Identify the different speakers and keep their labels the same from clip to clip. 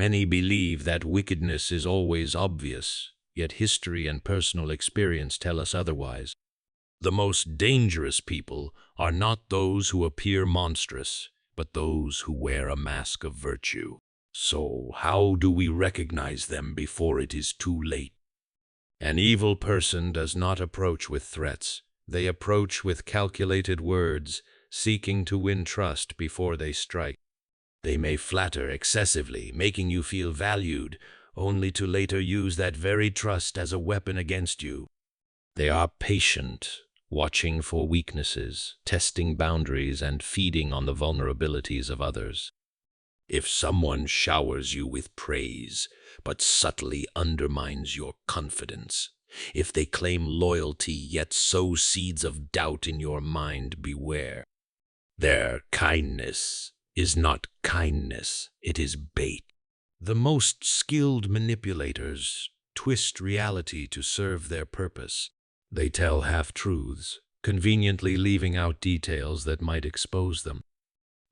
Speaker 1: Many believe that wickedness is always obvious, yet history and personal experience tell us otherwise. The most dangerous people are not those who appear monstrous, but those who wear a mask of virtue. So, how do we recognize them before it is too late? An evil person does not approach with threats. They approach with calculated words, seeking to win trust before they strike. They may flatter excessively, making you feel valued, only to later use that very trust as a weapon against you. They are patient, watching for weaknesses, testing boundaries, and feeding on the vulnerabilities of others. If someone showers you with praise, but subtly undermines your confidence, if they claim loyalty yet sow seeds of doubt in your mind, beware. Their kindness is not kindness, it is bait. The most skilled manipulators twist reality to serve their purpose. They tell half-truths, conveniently leaving out details that might expose them.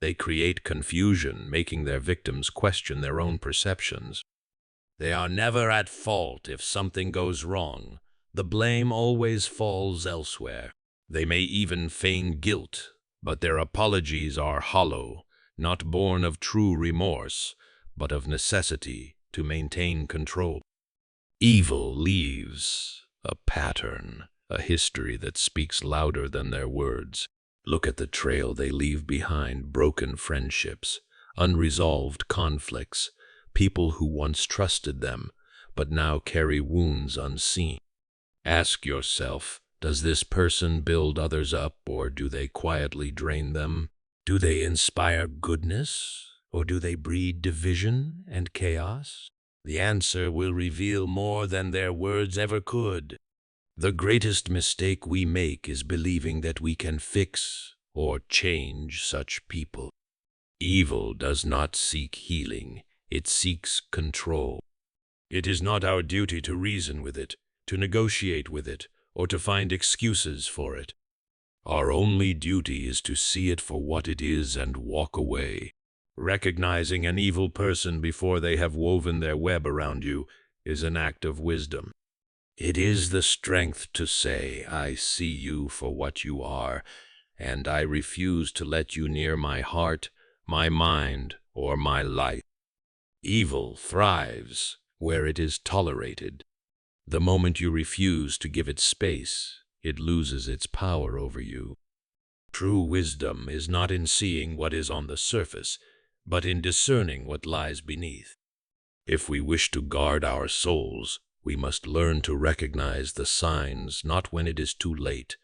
Speaker 1: They create confusion, making their victims question their own perceptions. They are never at fault if something goes wrong. The blame always falls elsewhere. They may even feign guilt, but their apologies are hollow, not born of true remorse, but of necessity to maintain control. Evil leaves a pattern, a history that speaks louder than their words. Look at the trail they leave behind: broken friendships, unresolved conflicts, people who once trusted them, but now carry wounds unseen. Ask yourself, does this person build others up, or do they quietly drain them? Do they inspire goodness, or do they breed division and chaos? The answer will reveal more than their words ever could. The greatest mistake we make is believing that we can fix or change such people. Evil does not seek healing, it seeks control. It is not our duty to reason with it, to negotiate with it, or to find excuses for it. Our only duty is to see it for what it is and walk away. Recognizing an evil person before they have woven their web around you is an act of wisdom. It is the strength to say, I see you for what you are, and I refuse to let you near my heart, my mind, or my life. Evil thrives where it is tolerated. The moment you refuse to give it space, it loses its power over you. True wisdom is not in seeing what is on the surface, but in discerning what lies beneath. If we wish to guard our souls, we must learn to recognize the signs, not when it is too late,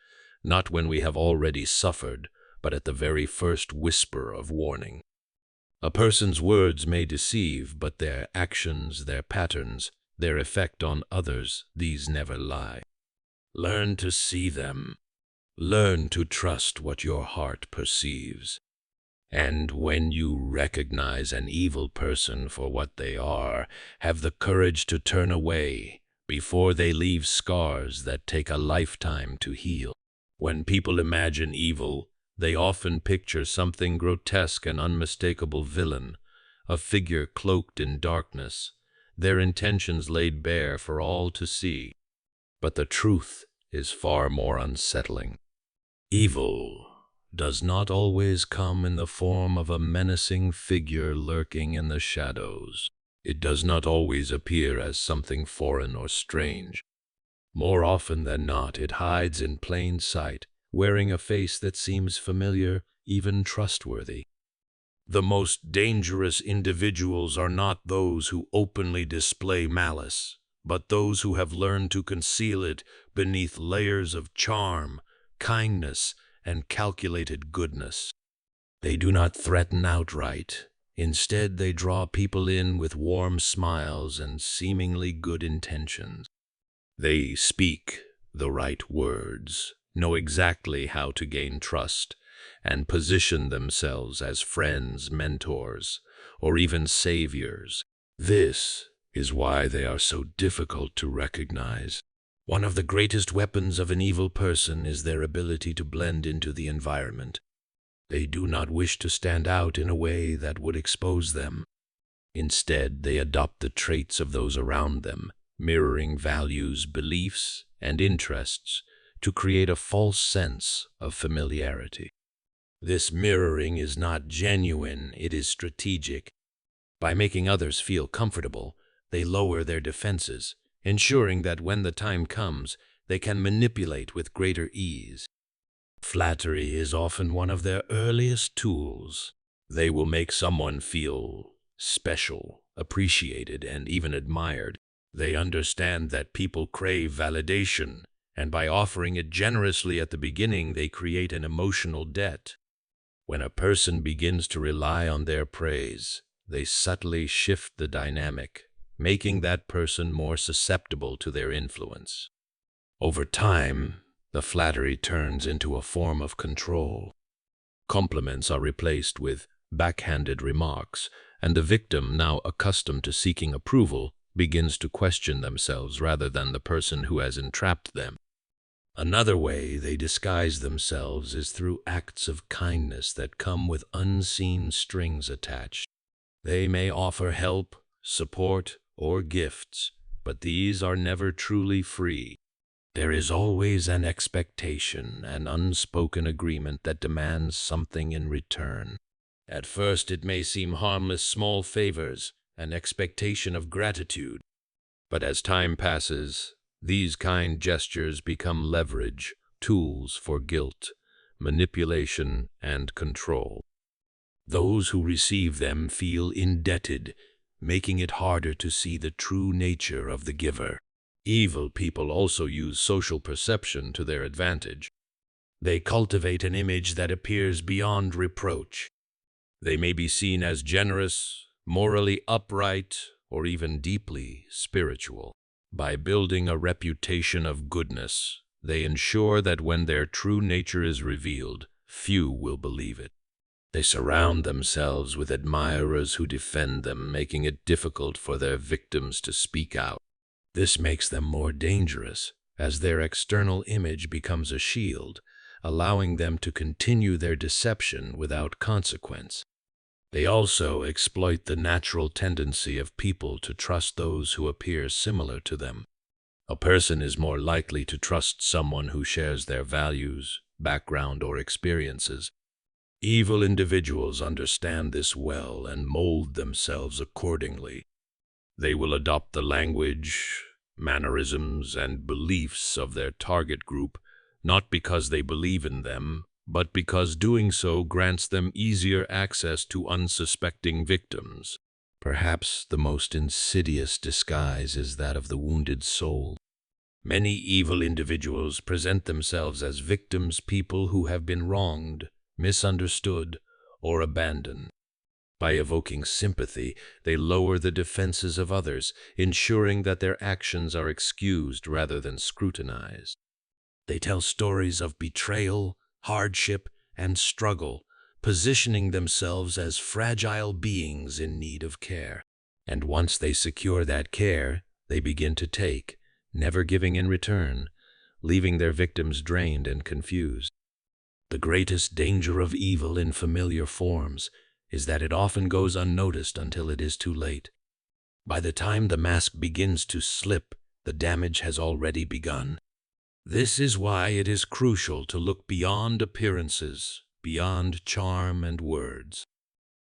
Speaker 1: not when we have already suffered, but at the very first whisper of warning. A person's words may deceive, but their actions, their patterns, their effect on others, these never lie. Learn to see them. Learn to trust what your heart perceives. And when you recognize an evil person for what they are, have the courage to turn away before they leave scars that take a lifetime to heal. When people imagine evil, they often picture something grotesque, an unmistakable villain, a figure cloaked in darkness, their intentions laid bare for all to see. But the truth is far more unsettling. Evil does not always come in the form of a menacing figure lurking in the shadows. It does not always appear as something foreign or strange. More often than not, it hides in plain sight, wearing a face that seems familiar, even trustworthy. The most dangerous individuals are not those who openly display malice, but those who have learned to conceal it beneath layers of charm, kindness, and calculated goodness. They do not threaten outright. Instead, they draw people in with warm smiles and seemingly good intentions. They speak the right words, know exactly how to gain trust, and position themselves as friends, mentors, or even saviors. This is why they are so difficult to recognize. One of the greatest weapons of an evil person is their ability to blend into the environment. They do not wish to stand out in a way that would expose them. Instead, they adopt the traits of those around them, mirroring values, beliefs, and interests to create a false sense of familiarity. This mirroring is not genuine, it is strategic. By making others feel comfortable, they lower their defenses, ensuring that when the time comes, they can manipulate with greater ease. Flattery is often one of their earliest tools. They will make someone feel special, appreciated, and even admired. They understand that people crave validation, and by offering it generously at the beginning, they create an emotional debt. When a person begins to rely on their praise, they subtly shift the dynamic, making that person more susceptible to their influence. Over time, the flattery turns into a form of control. Compliments are replaced with backhanded remarks, and the victim, now accustomed to seeking approval, begins to question themselves rather than the person who has entrapped them. Another way they disguise themselves is through acts of kindness that come with unseen strings attached. They may offer help, support, or gifts, but these are never truly free. There is always an expectation, an unspoken agreement that demands something in return. At first it may seem harmless small favors, an expectation of gratitude. But as time passes, these kind gestures become leverage, tools for guilt, manipulation, and control. Those who receive them feel indebted, making it harder to see the true nature of the giver. Evil people also use social perception to their advantage. They cultivate an image that appears beyond reproach. They may be seen as generous, morally upright, or even deeply spiritual. By building a reputation of goodness, they ensure that when their true nature is revealed, few will believe it. They surround themselves with admirers who defend them, making it difficult for their victims to speak out. This makes them more dangerous, as their external image becomes a shield, allowing them to continue their deception without consequence. They also exploit the natural tendency of people to trust those who appear similar to them. A person is more likely to trust someone who shares their values, background, or experiences. Evil individuals understand this well and mold themselves accordingly. They will adopt the language, mannerisms, and beliefs of their target group, not because they believe in them, but because doing so grants them easier access to unsuspecting victims. Perhaps the most insidious disguise is that of the wounded soul. Many evil individuals present themselves as victims, people who have been wronged, misunderstood, or abandoned. By evoking sympathy, they lower the defenses of others, ensuring that their actions are excused rather than scrutinized. They tell stories of betrayal, hardship, and struggle, positioning themselves as fragile beings in need of care. And once they secure that care, they begin to take, never giving in return, leaving their victims drained and confused. The greatest danger of evil in familiar forms is that it often goes unnoticed until it is too late. By the time the mask begins to slip, the damage has already begun. This is why it is crucial to look beyond appearances, beyond charm and words.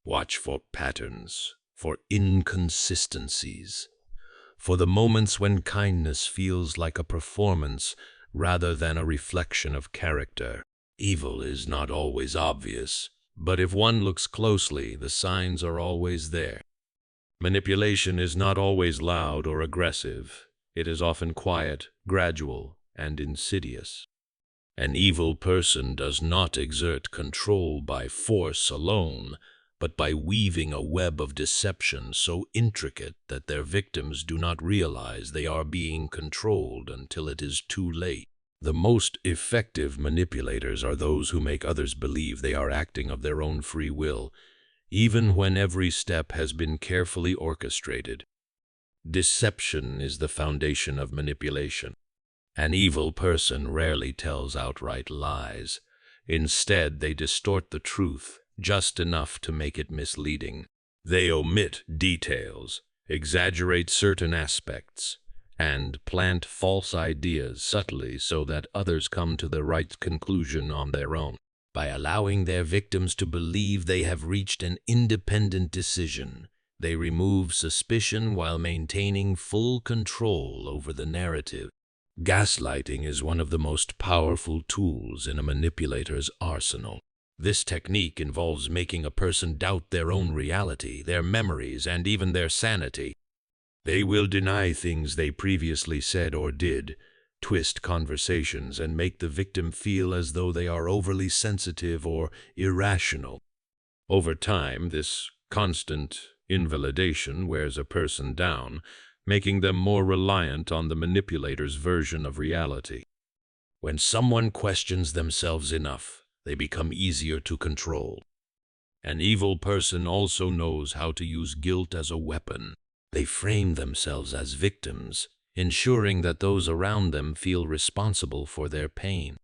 Speaker 1: Watch for patterns, for inconsistencies, for the moments when kindness feels like a performance rather than a reflection of character. Evil is not always obvious, but if one looks closely, the signs are always there. Manipulation is not always loud or aggressive. It is often quiet, gradual, and insidious. An evil person does not exert control by force alone, but by weaving a web of deception so intricate that their victims do not realize they are being controlled until it is too late. The most effective manipulators are those who make others believe they are acting of their own free will, even when every step has been carefully orchestrated. Deception is the foundation of manipulation. An evil person rarely tells outright lies. Instead, they distort the truth just enough to make it misleading. They omit details, exaggerate certain aspects, and plant false ideas subtly so that others come to the right conclusion on their own. By allowing their victims to believe they have reached an independent decision, they remove suspicion while maintaining full control over the narrative. Gaslighting is one of the most powerful tools in a manipulator's arsenal. This technique involves making a person doubt their own reality, their memories, and even their sanity. They will deny things they previously said or did, twist conversations, and make the victim feel as though they are overly sensitive or irrational. Over time, this constant invalidation wears a person down, making them more reliant on the manipulator's version of reality. When someone questions themselves enough, they become easier to control. An evil person also knows how to use guilt as a weapon. They frame themselves as victims, ensuring that those around them feel responsible for their pain.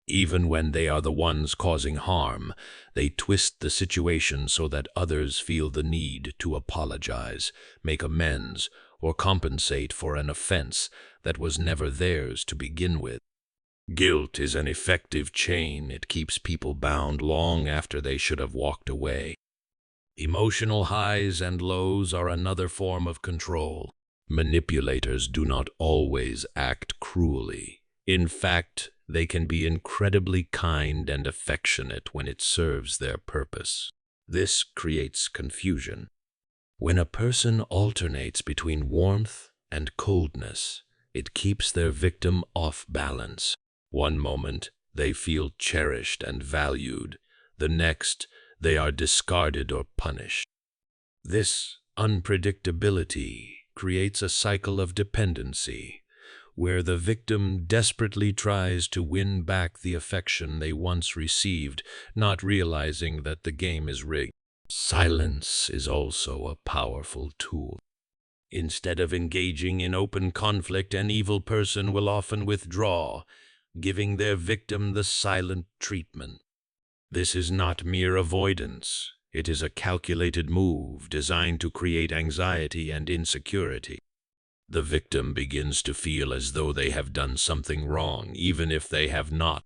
Speaker 1: Even when they are the ones causing harm, they twist the situation so that others feel the need to apologize, make amends, or compensate for an offense that was never theirs to begin with. Guilt is an effective chain. It keeps people bound long after they should have walked away. Emotional highs and lows are another form of control. Manipulators do not always act cruelly. In fact, they can be incredibly kind and affectionate when it serves their purpose. This creates confusion. When a person alternates between warmth and coldness, it keeps their victim off balance. One moment, they feel cherished and valued. The next, they are discarded or punished. This unpredictability creates a cycle of dependency, where the victim desperately tries to win back the affection they once received, not realizing that the game is rigged. Silence is also a powerful tool. Instead of engaging in open conflict, an evil person will often withdraw, giving their victim the silent treatment. This is not mere avoidance. It is a calculated move designed to create anxiety and insecurity. The victim begins to feel as though they have done something wrong, even if they have not.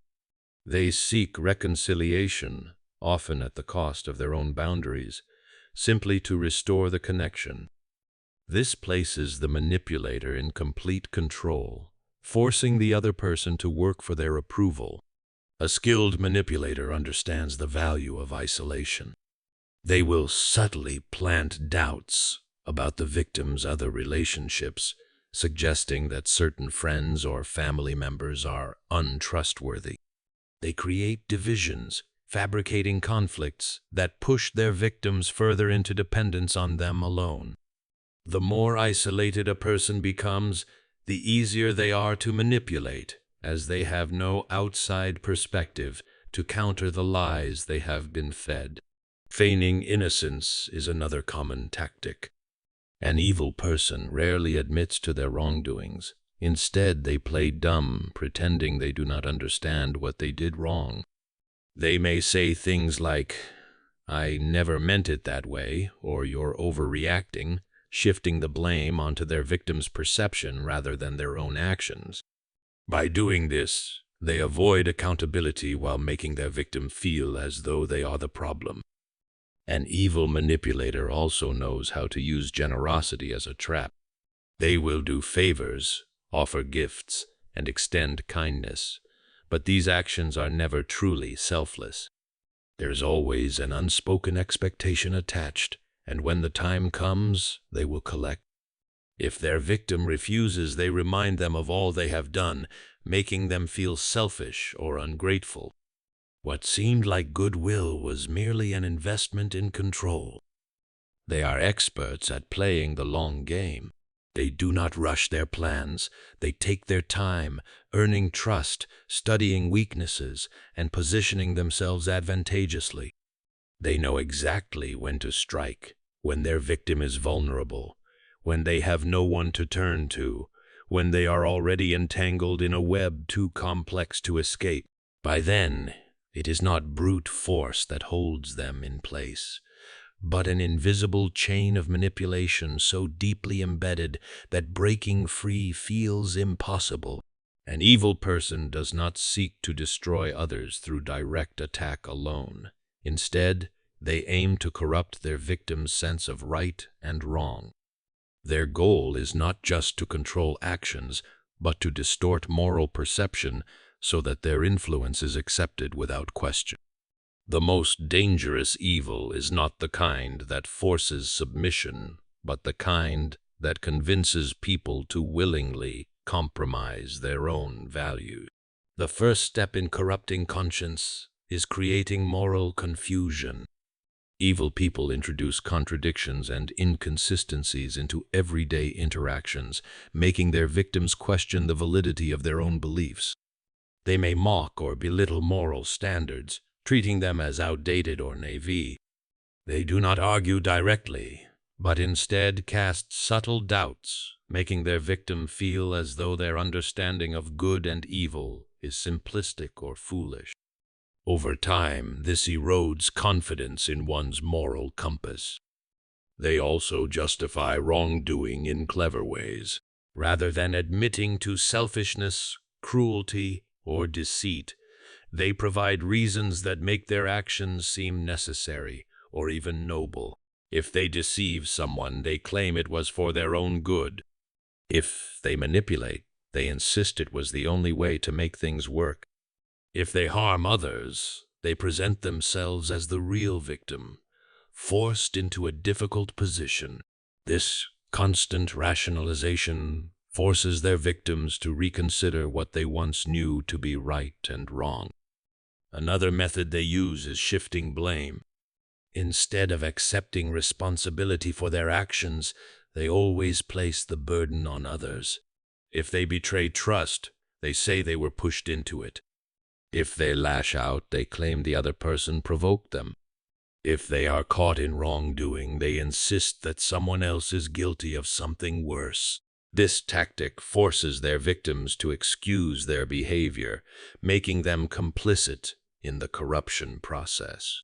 Speaker 1: They seek reconciliation, often at the cost of their own boundaries, simply to restore the connection. This places the manipulator in complete control, forcing the other person to work for their approval. A skilled manipulator understands the value of isolation. They will subtly plant doubts about the victim's other relationships, suggesting that certain friends or family members are untrustworthy. They create divisions, fabricating conflicts that push their victims further into dependence on them alone. The more isolated a person becomes, the easier they are to manipulate, as they have no outside perspective to counter the lies they have been fed. Feigning innocence is another common tactic. An evil person rarely admits to their wrongdoings. Instead, they play dumb, pretending they do not understand what they did wrong. They may say things like, "I never meant it that way," or "You're overreacting," shifting the blame onto their victim's perception rather than their own actions. By doing this, they avoid accountability while making their victim feel as though they are the problem. An evil manipulator also knows how to use generosity as a trap. They will do favors, offer gifts, and extend kindness, but these actions are never truly selfless. There's always an unspoken expectation attached, and when the time comes, they will collect. If their victim refuses, they remind them of all they have done, making them feel selfish or ungrateful. What seemed like goodwill was merely an investment in control. They are experts at playing the long game. They do not rush their plans. They take their time, earning trust, studying weaknesses, and positioning themselves advantageously. They know exactly when to strike, when their victim is vulnerable, when they have no one to turn to, when they are already entangled in a web too complex to escape. By then, it is not brute force that holds them in place. but an invisible chain of manipulation so deeply embedded that breaking free feels impossible. An evil person does not seek to destroy others through direct attack alone. Instead, they aim to corrupt their victim's sense of right and wrong. Their goal is not just to control actions, but to distort moral perception so that their influence is accepted without question. The most dangerous evil is not the kind that forces submission, but the kind that convinces people to willingly compromise their own values. The first step in corrupting conscience is creating moral confusion. Evil people introduce contradictions and inconsistencies into everyday interactions, making their victims question the validity of their own beliefs. They may mock or belittle moral standards, treating them as outdated or naive. They do not argue directly, but instead cast subtle doubts, making their victim feel as though their understanding of good and evil is simplistic or foolish. Over time, this erodes confidence in one's moral compass. They also justify wrongdoing in clever ways. Rather than admitting to selfishness, cruelty, or deceit, they provide reasons that make their actions seem necessary or even noble. If they deceive someone, they claim it was for their own good. If they manipulate, they insist it was the only way to make things work. If they harm others, they present themselves as the real victim, forced into a difficult position. This constant rationalization forces their victims to reconsider what they once knew to be right and wrong. Another method they use is shifting blame. Instead of accepting responsibility for their actions, they always place the burden on others. If they betray trust, they say they were pushed into it. If they lash out, they claim the other person provoked them. If they are caught in wrongdoing, they insist that someone else is guilty of something worse. This tactic forces their victims to excuse their behavior, making them complicit in the corruption process.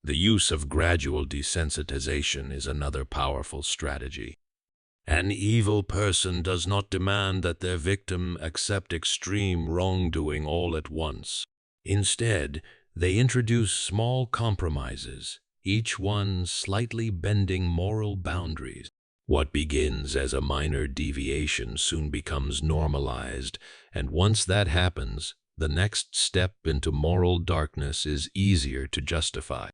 Speaker 1: The use of gradual desensitization is another powerful strategy. An evil person does not demand that their victim accept extreme wrongdoing all at once. Instead, they introduce small compromises, each one slightly bending moral boundaries. What begins as a minor deviation soon becomes normalized, and once that happens, the next step into moral darkness is easier to justify.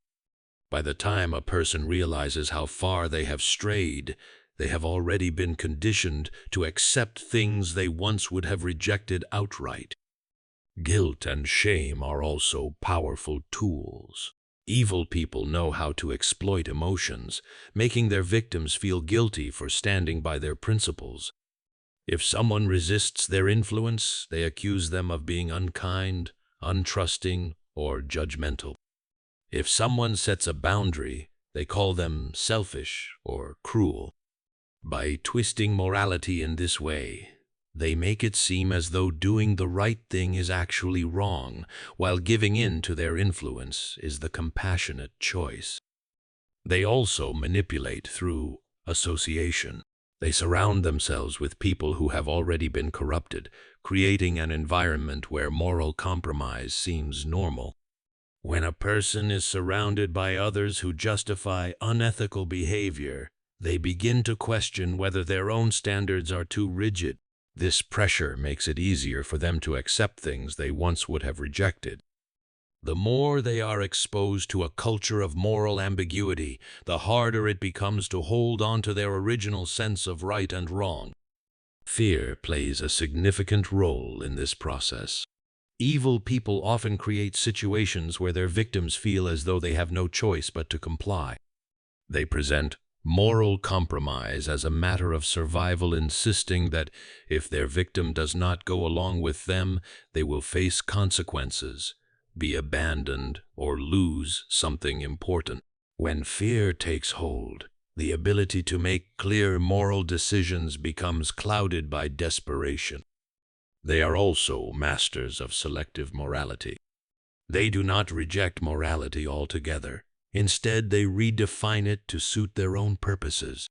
Speaker 1: By the time a person realizes how far they have strayed, they have already been conditioned to accept things they once would have rejected outright. Guilt and shame are also powerful tools. Evil people know how to exploit emotions, making their victims feel guilty for standing by their principles. If someone resists their influence, they accuse them of being unkind, untrusting, or judgmental. If someone sets a boundary, they call them selfish or cruel. By twisting morality in this way, they make it seem as though doing the right thing is actually wrong, while giving in to their influence is the compassionate choice. They also manipulate through association. They surround themselves with people who have already been corrupted, creating an environment where moral compromise seems normal. When a person is surrounded by others who justify unethical behavior, they begin to question whether their own standards are too rigid. This pressure makes it easier for them to accept things they once would have rejected. The more they are exposed to a culture of moral ambiguity, the harder it becomes to hold on to their original sense of right and wrong. Fear plays a significant role in this process. Evil people often create situations where their victims feel as though they have no choice but to comply. They present moral compromise as a matter of survival, insisting that if their victim does not go along with them, they will face consequences, be abandoned, or lose something important. When fear takes hold, the ability to make clear moral decisions becomes clouded by desperation. They are also masters of selective morality. They do not reject morality altogether. Instead, they redefine it to suit their own purposes.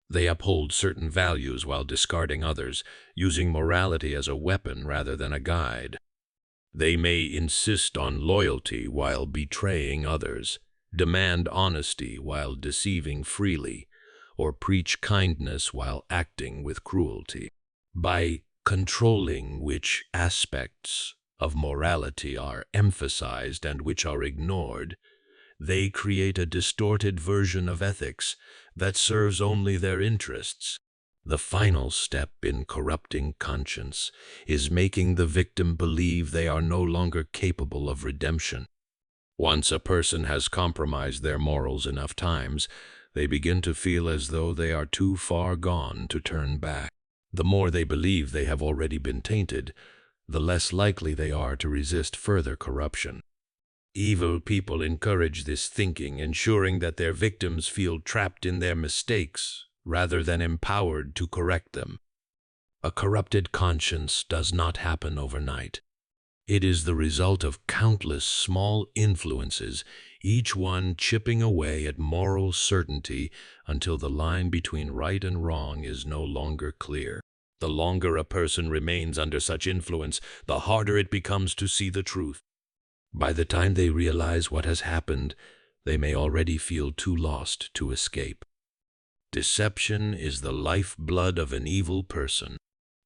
Speaker 1: They uphold certain values while discarding others, using morality as a weapon rather than a guide. They may insist on loyalty while betraying others, demand honesty while deceiving freely, or preach kindness while acting with cruelty. By controlling which aspects of morality are emphasized and which are ignored, they create a distorted version of ethics that serves only their interests. The final step in corrupting conscience is making the victim believe they are no longer capable of redemption. Once a person has compromised their morals enough times, they begin to feel as though they are too far gone to turn back. The more they believe they have already been tainted, the less likely they are to resist further corruption. Evil people encourage this thinking, ensuring that their victims feel trapped in their mistakes rather than empowered to correct them. A corrupted conscience does not happen overnight. It is the result of countless small influences, each one chipping away at moral certainty until the line between right and wrong is no longer clear. The longer a person remains under such influence, the harder it becomes to see the truth. By the time they realize what has happened, they may already feel too lost to escape. Deception is the lifeblood of an evil person.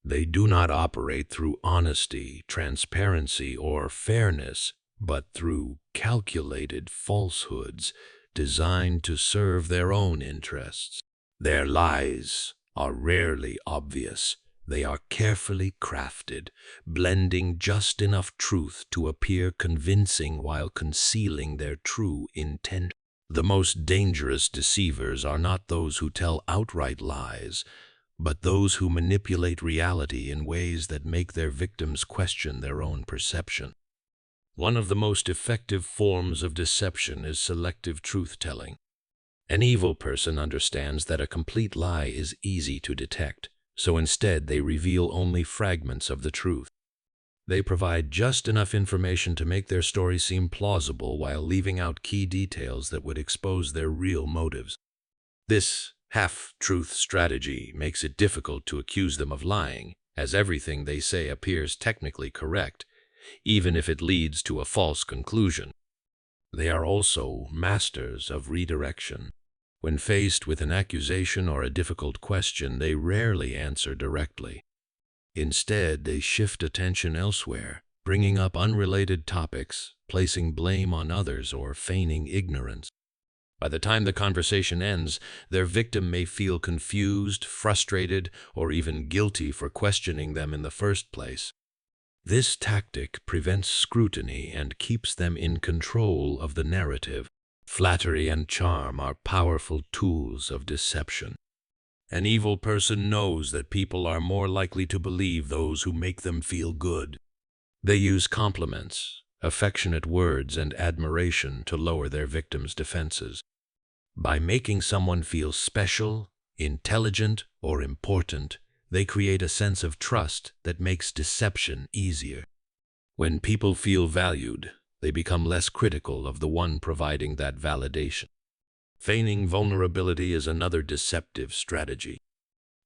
Speaker 1: They do not operate through honesty, transparency, or fairness, but through calculated falsehoods designed to serve their own interests. Their lies are rarely obvious. They are carefully crafted, blending just enough truth to appear convincing while concealing their true intent. The most dangerous deceivers are not those who tell outright lies, but those who manipulate reality in ways that make their victims question their own perception. One of the most effective forms of deception is selective truth-telling. An evil person understands that a complete lie is easy to detect, so instead they reveal only fragments of the truth. They provide just enough information to make their story seem plausible while leaving out key details that would expose their real motives. This half-truth strategy makes it difficult to accuse them of lying, as everything they say appears technically correct, even if it leads to a false conclusion. They are also masters of redirection. When faced with an accusation or a difficult question, they rarely answer directly. Instead, they shift attention elsewhere, bringing up unrelated topics, placing blame on others, or feigning ignorance. By the time the conversation ends, their victim may feel confused, frustrated, or even guilty for questioning them in the first place. This tactic prevents scrutiny and keeps them in control of the narrative. Flattery and charm are powerful tools of deception. An evil person knows that people are more likely to believe those who make them feel good. They use compliments, affectionate words, and admiration to lower their victims' defenses. By making someone feel special, intelligent, or important, they create a sense of trust that makes deception easier. When people feel valued, they become less critical of the one providing that validation. Feigning vulnerability is another deceptive strategy.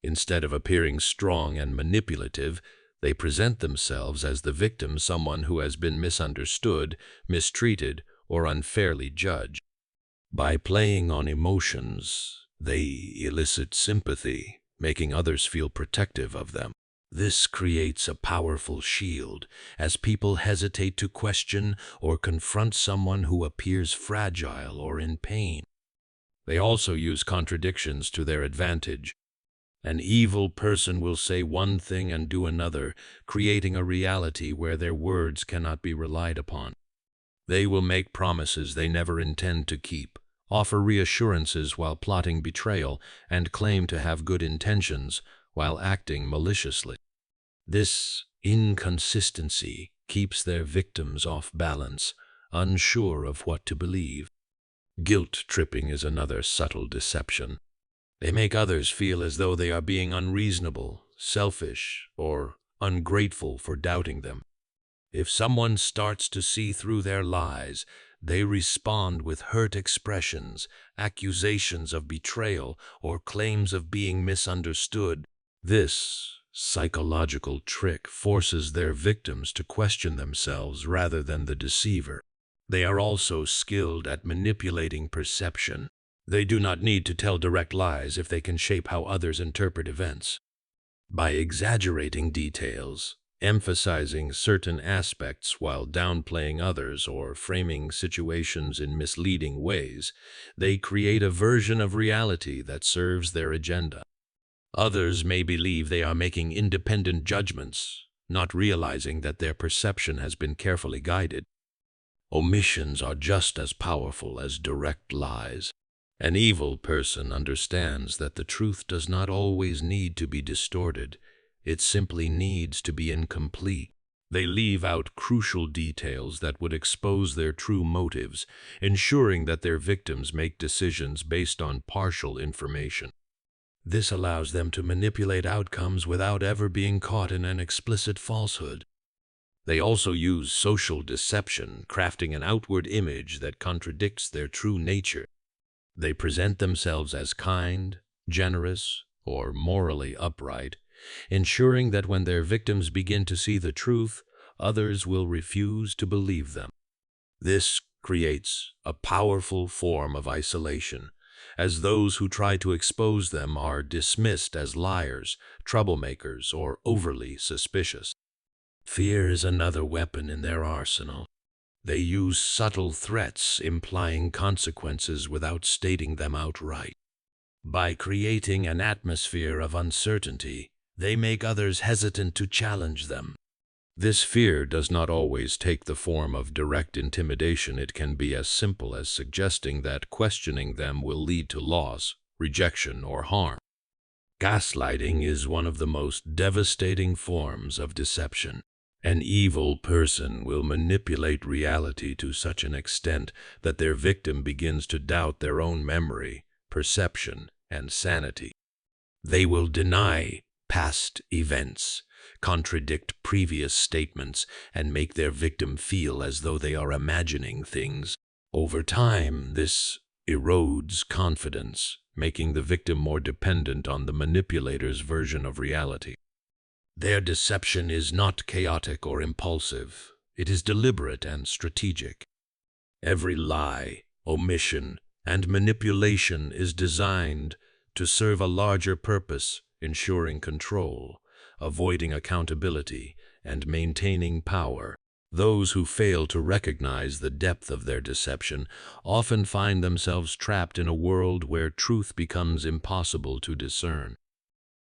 Speaker 1: Instead of appearing strong and manipulative, they present themselves as the victim, someone who has been misunderstood, mistreated, or unfairly judged. By playing on emotions, they elicit sympathy, making others feel protective of them. This creates a powerful shield as people hesitate to question or confront someone who appears fragile or in pain. They also use contradictions to their advantage. An evil person will say one thing and do another, creating a reality where their words cannot be relied upon. They will make promises they never intend to keep, offer reassurances while plotting betrayal, and claim to have good intentions while acting maliciously. This inconsistency keeps their victims off balance, unsure of what to believe. Guilt tripping is another subtle deception. They make others feel as though they are being unreasonable, selfish, or ungrateful for doubting them. If someone starts to see through their lies, they respond with hurt expressions, accusations of betrayal, or claims of being misunderstood. This psychological trick forces their victims to question themselves rather than the deceiver. They are also skilled at manipulating perception. They do not need to tell direct lies if they can shape how others interpret events. By exaggerating details, emphasizing certain aspects while downplaying others, or framing situations in misleading ways, they create a version of reality that serves their agenda. Others may believe they are making independent judgments, not realizing that their perception has been carefully guided. Omissions are just as powerful as direct lies. An evil person understands that the truth does not always need to be distorted. It simply needs to be incomplete. They leave out crucial details that would expose their true motives, ensuring that their victims make decisions based on partial information. This allows them to manipulate outcomes without ever being caught in an explicit falsehood. They also use social deception, crafting an outward image that contradicts their true nature. They present themselves as kind, generous, or morally upright, ensuring that when their victims begin to see the truth, others will refuse to believe them. This creates a powerful form of isolation, as those who try to expose them are dismissed as liars, troublemakers, or overly suspicious. Fear is another weapon in their arsenal. They use subtle threats, implying consequences without stating them outright. By creating an atmosphere of uncertainty, they make others hesitant to challenge them. This fear does not always take the form of direct intimidation. It can be as simple as suggesting that questioning them will lead to loss, rejection, or harm. Gaslighting is one of the most devastating forms of deception. An evil person will manipulate reality to such an extent that their victim begins to doubt their own memory, perception, and sanity. They will deny past events, contradict previous statements, and make their victim feel as though they are imagining things. Over time, this erodes confidence, making the victim more dependent on the manipulator's version of reality. Their deception is not chaotic or impulsive. It is deliberate and strategic. Every lie, omission, and manipulation is designed to serve a larger purpose, ensuring control, avoiding accountability, and maintaining power. Those who fail to recognize the depth of their deception often find themselves trapped in a world where truth becomes impossible to discern.